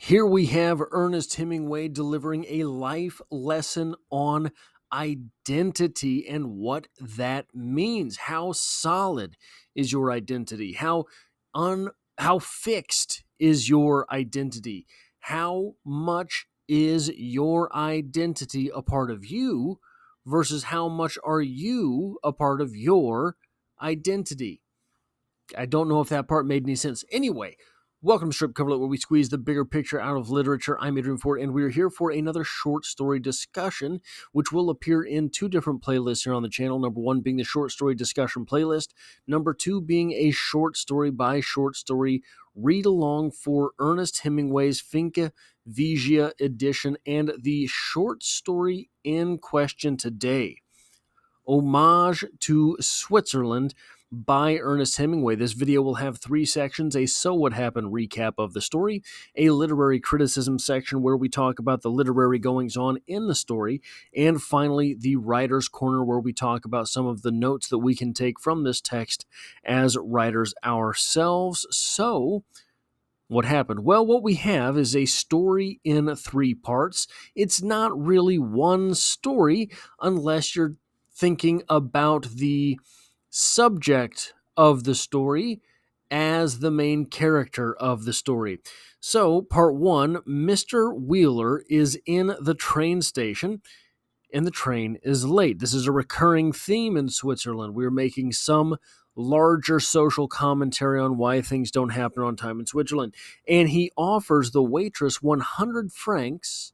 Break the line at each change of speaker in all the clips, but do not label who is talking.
Here we have Ernest Hemingway delivering a life lesson on identity and what that means. How solid is your identity? How fixed is your identity? How much is your identity a part of you versus how much are you a part of your identity? I don't know if that part made any sense. Anyway, welcome to Strip Coverlet, where we squeeze the bigger picture out of literature. I'm Adrian Ford, and we're here for another short story discussion, which will appear in two different playlists here on the channel. Number one being the short story discussion playlist. Number two being a short story by short story read along for Ernest Hemingway's Finca Vigia edition. And the short story in question today, Homage to Switzerland by Ernest Hemingway. This video will have three sections: a So What Happened recap of the story, a literary criticism section where we talk about the literary goings-on in the story, and finally the writer's corner where we talk about some of the notes that we can take from this text as writers ourselves. So, what happened? Well, what we have is a story in three parts. It's not really one story unless you're thinking about the subject of the story as the main character of the story. So, part one, Mr. Wheeler is in the train station and the train is late. This is a recurring theme in Switzerland. We're making some larger social commentary on why things don't happen on time in Switzerland. And he offers the waitress 100 francs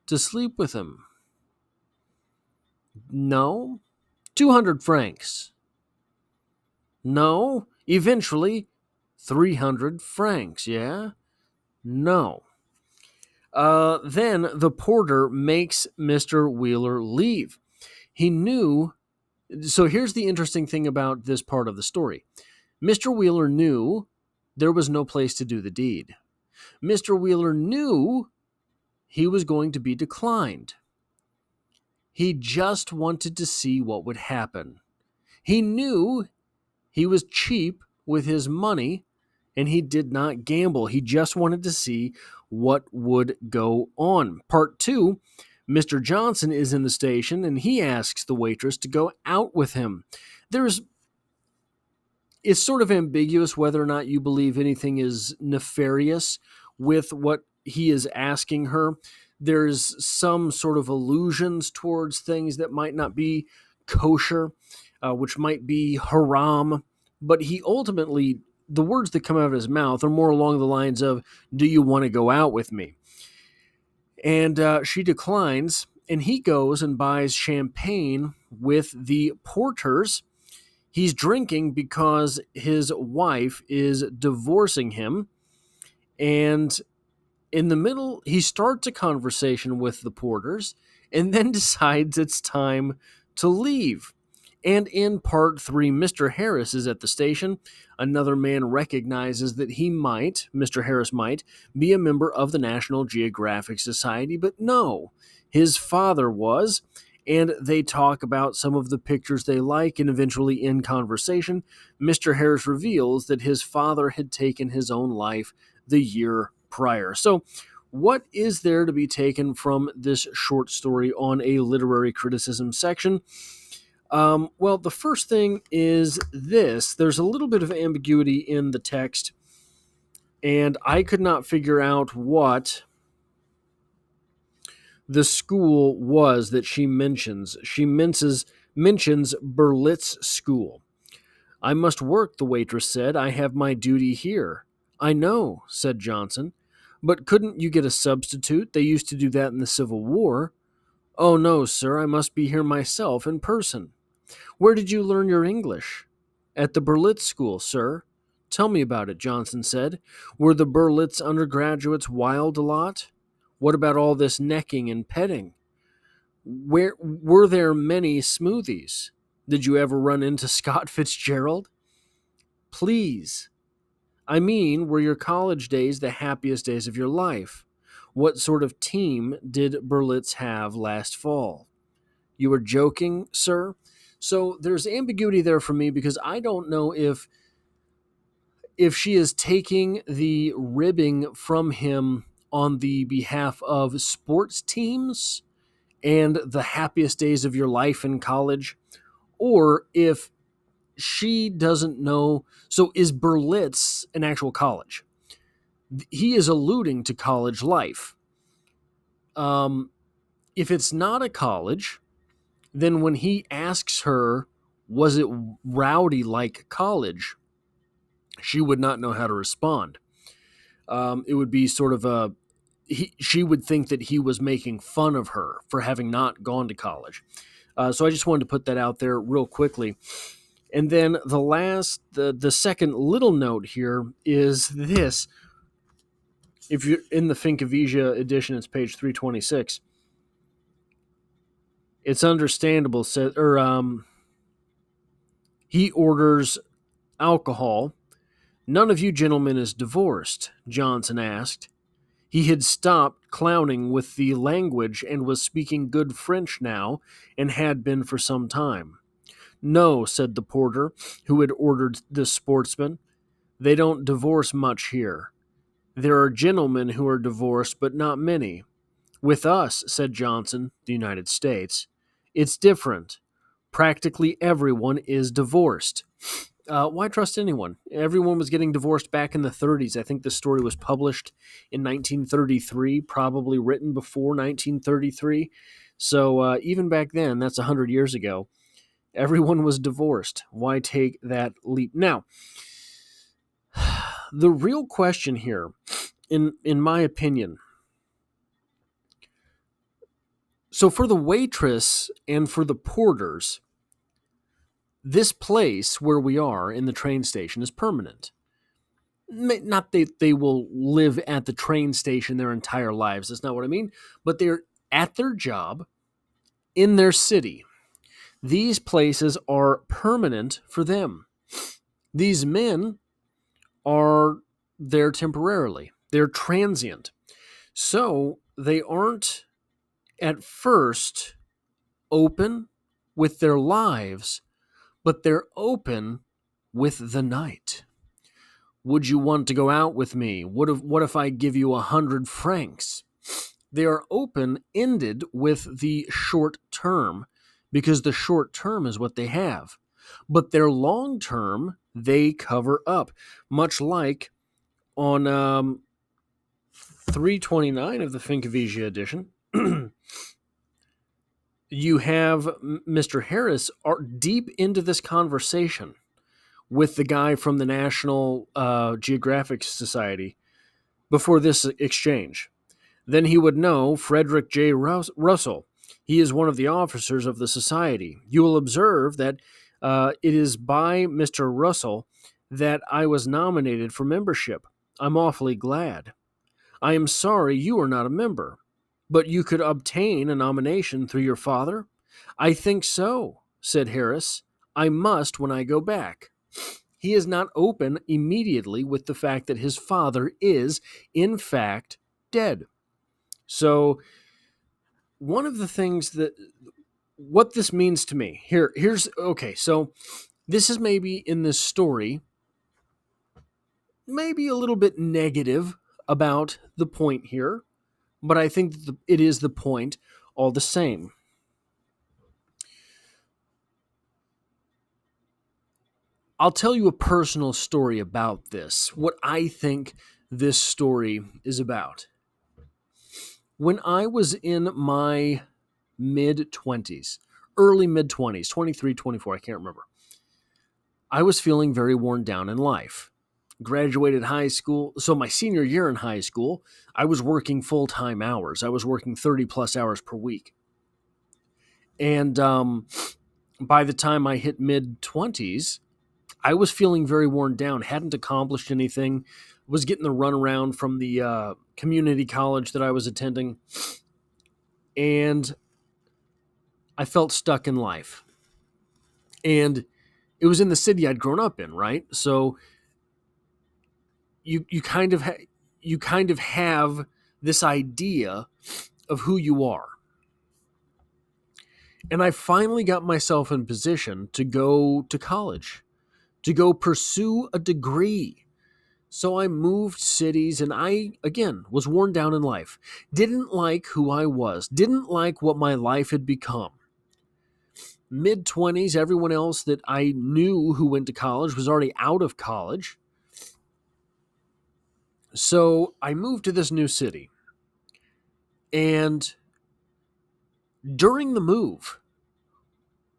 to sleep with him. No. 200 francs. No. Eventually, 300 francs. Yeah? No. Then the porter makes Mr. Wheeler leave. He knew. So here's the interesting thing about this part of the story. Mr. Wheeler knew there was no place to do the deed. Mr. Wheeler knew he was going to be declined. He just wanted to see what would happen. He knew he was cheap with his money, and he did not gamble. He just wanted to see what would go on. Part two, Mr. Johnson is in the station, and he asks the waitress to go out with him. It's sort of ambiguous whether or not you believe anything is nefarious with what he is asking her. There's some sort of allusions towards things that might not be kosher, which might be haram, but he ultimately, the words that come out of his mouth are more along the lines of, "Do you want to go out with me?" And she declines, and he goes and buys champagne with the porters. He's drinking because his wife is divorcing him. And in the middle, he starts a conversation with the porters and then decides it's time to leave. And in part three, Mr. Harris is at the station. Another man recognizes that Mr. Harris might, be a member of the National Geographic Society, but no, his father was. And they talk about some of the pictures they like, and eventually in conversation, Mr. Harris reveals that his father had taken his own life the year prior. So, what is there to be taken from this short story on a literary criticism section? Well, the first thing is this. There's a little bit of ambiguity in the text, and I could not figure out what the school was that she mentions. She mentions Berlitz School. "I must work," the waitress said. "I have my duty here." "I know," said Johnson. "But couldn't you get a substitute? They used to do that in the Civil War." "Oh, no, sir. I must be here myself in person." "Where did you learn your English?" "At the Berlitz School, sir." "Tell me about it," Johnson said. "Were the Berlitz undergraduates wild a lot? What about all this necking and petting? Were there many smoothies? Did you ever run into Scott Fitzgerald?" "Please. I mean, were your college days the happiest days of your life? What sort of team did Berlitz have last fall?" "You were joking, sir?" So there's ambiguity there for me because I don't know if if she is taking the ribbing from him on the behalf of sports teams and the happiest days of your life in college, or if she doesn't know. So, is Berlitz an actual college? He is alluding to college life. Um, if it's not a college, then when he asks her, was it rowdy like college? She would not know how to respond. It would be sort of she would think that he was making fun of her for having not gone to college. So I just wanted to put that out there real quickly. And then the second little note here is this. If you're in the Finkovisia edition, it's page 326. It's understandable, he orders alcohol. None of you gentlemen is divorced, Johnson asked. He had stopped clowning with the language and was speaking good French now, and had been for some time. No, said the porter, who had ordered the sportsman. They don't divorce much here. There are gentlemen who are divorced, but not many. With us, said Johnson, the United States, it's different. Practically everyone is divorced. Why trust anyone? Everyone was getting divorced back in the 30s. I think the story was published in 1933, probably written before 1933. So even back then, that's 100 years ago, everyone was divorced. Why take that leap? Now, the real question here, in my opinion, so for the waitress and for the porters, this place where we are in the train station is permanent. Not that they will live at the train station their entire lives. That's not what I mean. But they're at their job in their city. These places are permanent for them. These men are there temporarily. They're transient. So they aren't at first open with their lives, but they're open with the night. Would you want to go out with me? What if I give you 100 francs? They are open-ended with the short term because the short term is what they have. But their long term, they cover up. Much like on 329 of the Finkovisia edition, you have Mr. Harris are deep into this conversation with the guy from the National Geographic Society before this exchange. Then he would know Frederick J. Russell. He is one of the officers of the society. You will observe that it is by Mr. Russell that I was nominated for membership. I'm awfully glad. I am sorry you are not a member, but you could obtain a nomination through your father? I think so, said Harris. I must when I go back. He is not open immediately with the fact that his father is, in fact, dead. So, one of the things what this means to me, here's okay, so this is maybe in this story, maybe a little bit negative about the point here, but I think that it is the point all the same. I'll tell you a personal story about this, what I think this story is about. When I was in my mid-20s, early mid-20s, 23, 24, I can't remember, I was feeling very worn down in life. Graduated high school. So my senior year in high school, I was working full-time hours. I was working 30 plus hours per week. And by the time I hit mid-20s, I was feeling very worn down, hadn't accomplished anything, was getting the runaround from the community college that I was attending, and I felt stuck in life. And it was in the city I'd grown up in, right? So you kind of have this idea of who you are. And I finally got myself in position to go to college, to go pursue a degree. So I moved cities and I, again, was worn down in life. Didn't like who I was, didn't like what my life had become. Mid 20s, everyone else that I knew who went to college was already out of college. So I moved to this new city. And during the move,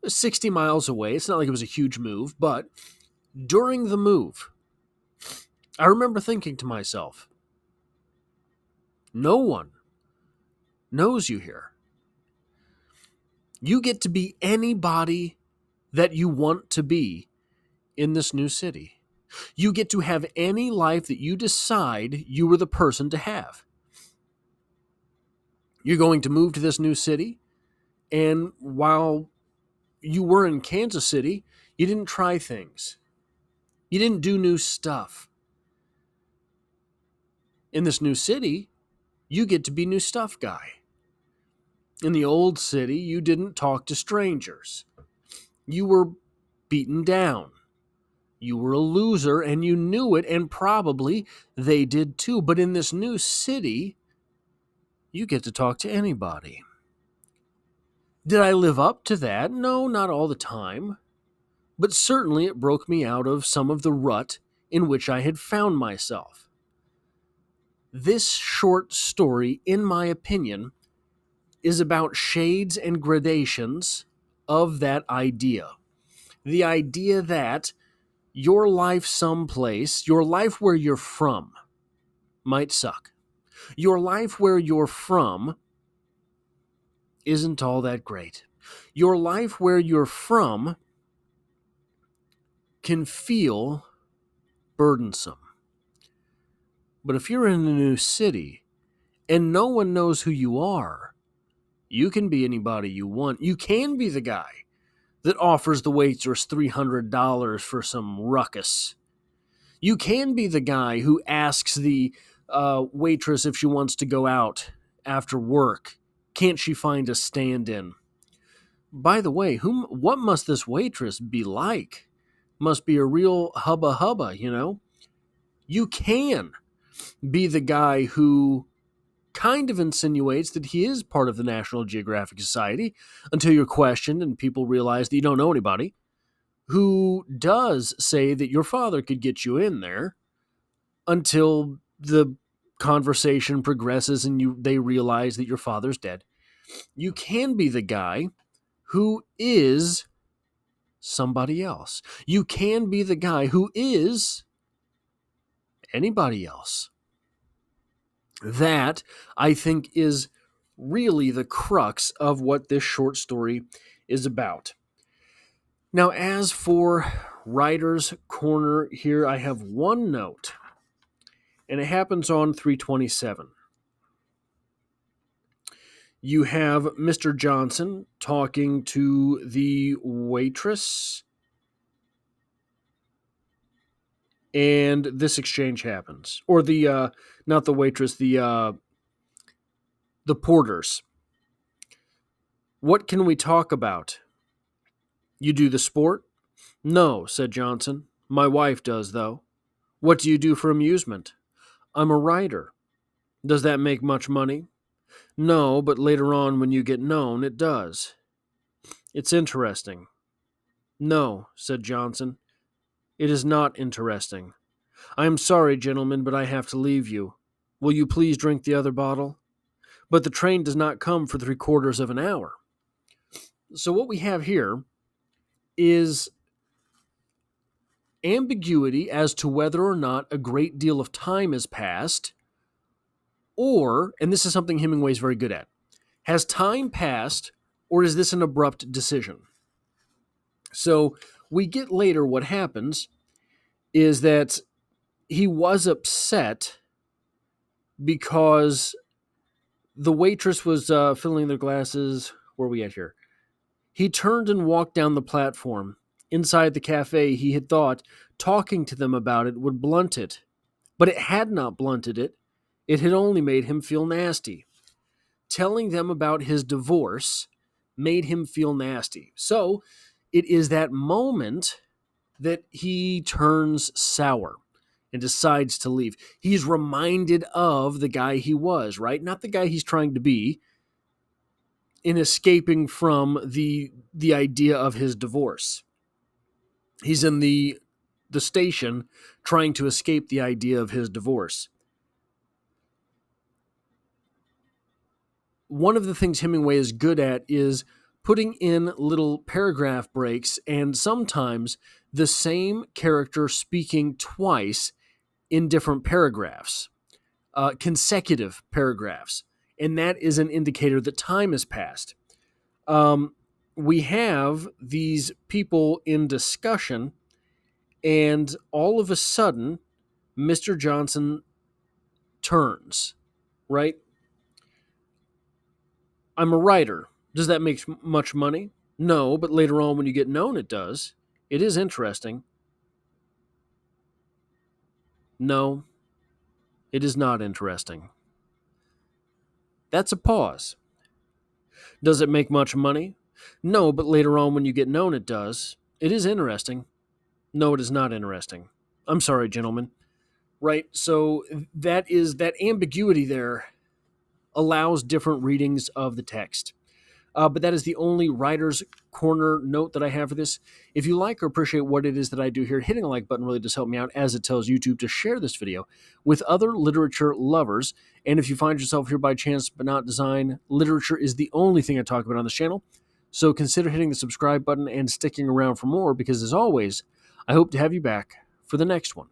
60 miles away, it's not like it was a huge move, but during the move, I remember thinking to myself, no one knows you here. You get to be anybody that you want to be in this new city. You get to have any life that you decide you were the person to have. You're going to move to this new city, and while you were in Kansas City, you didn't try things. You didn't do new stuff. In this new city, you get to be new stuff guy. In the old city, you didn't talk to strangers. You were beaten down. You were a loser and you knew it, and probably they did too. But in this new city, you get to talk to anybody. Did I live up to that? No, not all the time. But certainly it broke me out of some of the rut in which I had found myself. This short story, in my opinion, is about shades and gradations of that idea. The idea that your life someplace, your life where you're from, might suck. Your life where you're from isn't all that great. Your life where you're from can feel burdensome. But if you're in a new city and no one knows who you are, you can be anybody you want. You can be the guy that offers the waitress $300 for some ruckus. You can be the guy who asks the waitress if she wants to go out after work. Can't she find a stand-in? By the way, what must this waitress be like? Must be a real hubba hubba, you know? You can be the guy who kind of insinuates that he is part of the National Geographic Society until you're questioned and people realize that you don't know anybody, who does say that your father could get you in there until the conversation progresses and they realize that your father's dead. You can be the guy who is somebody else. You can be the guy who is anybody else. That, I think, is really the crux of what this short story is about. Now, as for Writer's Corner here, I have one note, and it happens on 327. You have Mr. Johnson talking to the waitress, and this exchange happens. Or not the waitress, the porters. What can we talk about? You do the sport? No, said Johnson. My wife does, though. What do you do for amusement? I'm a writer. Does that make much money? No, but later on when you get known, it does. It's interesting. No, said Johnson. It is not interesting. I am sorry, gentlemen, but I have to leave you. Will you please drink the other bottle? But the train does not come for 3/4 of an hour. So what we have here is ambiguity as to whether or not a great deal of time has passed, or, and this is something Hemingway is very good at, has time passed, or is this an abrupt decision? So we get later what happens is that he was upset because the waitress was filling their glasses. Where are we at here? He turned and walked down the platform. Inside the cafe, he had thought talking to them about it would blunt it. But it had not blunted it. It had only made him feel nasty. Telling them about his divorce made him feel nasty. So it is that moment that he turns sour. and decides to leave. He's reminded of the guy he was, right? Not the guy he's trying to be, in escaping from the idea of his divorce. He's in the station trying to escape the idea of his divorce. One of the things Hemingway is good at is putting in little paragraph breaks, and sometimes the same character speaking twice in different paragraphs, consecutive paragraphs. And that is an indicator that time has passed. We have these people in discussion, and all of a sudden, Mr. Johnson turns, right? I'm a writer. Does that make much money? No, but later on when you get known, it does. It is interesting. No, it is not interesting. That's a pause. Does it make much money? No, but later on when you get known, it does. It is interesting. No, it is not interesting. I'm sorry, gentlemen. Right? So that ambiguity there allows different readings of the text. But that is the only writer's corner note that I have for this. If you like or appreciate what it is that I do here, hitting a like button really does help me out, as it tells YouTube to share this video with other literature lovers. And if you find yourself here by chance but not design, literature is the only thing I talk about on this channel. So consider hitting the subscribe button and sticking around for more, because as always, I hope to have you back for the next one.